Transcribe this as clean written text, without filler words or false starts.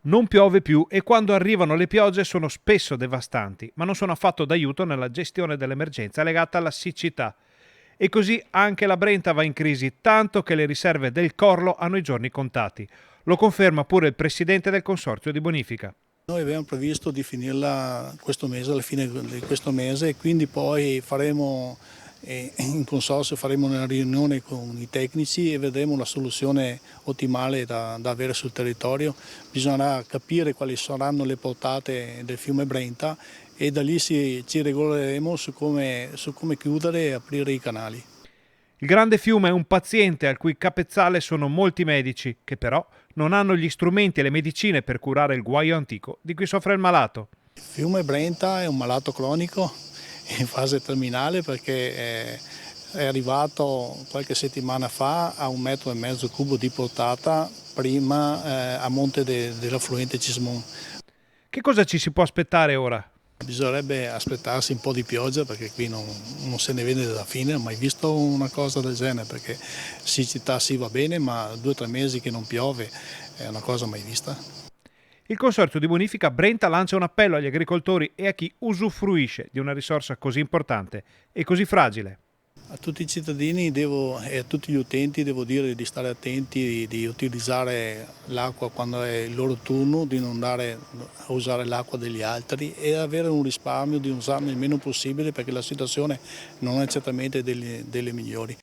Non piove più e quando arrivano le piogge sono spesso devastanti, ma non sono affatto d'aiuto nella gestione dell'emergenza legata alla siccità. E così anche la Brenta va in crisi, tanto che le riserve del Corlo hanno i giorni contati. Lo conferma pure il presidente del consorzio di bonifica. Noi abbiamo previsto di finirla questo mese, alla fine di questo mese, e quindi poi faremo in consorzio faremo una riunione con i tecnici e vedremo una soluzione ottimale da avere sul territorio. Bisognerà capire quali saranno le portate del fiume Brenta e da lì ci regoleremo su come chiudere e aprire i canali. Il grande fiume è un paziente al cui capezzale sono molti medici, che però non hanno gli strumenti e le medicine per curare il guaio antico di cui soffre il malato. Il fiume Brenta è un malato cronico in fase terminale perché è arrivato qualche settimana fa a 1,5 cubo di portata prima a monte dell'affluente Cismon. Che cosa ci si può aspettare ora? Bisognerebbe aspettarsi un po' di pioggia perché qui non se ne vede dalla fine, non ho mai visto una cosa del genere perché siccità sì va bene, ma 2 o 3 mesi che non piove è una cosa mai vista. Il consorzio di bonifica Brenta lancia un appello agli agricoltori e a chi usufruisce di una risorsa così importante e così fragile. A tutti i cittadini e a tutti gli utenti devo dire di stare attenti, di utilizzare l'acqua quando è il loro turno, di non andare a usare l'acqua degli altri e avere un risparmio, di usarne il meno possibile perché la situazione non è certamente delle migliori.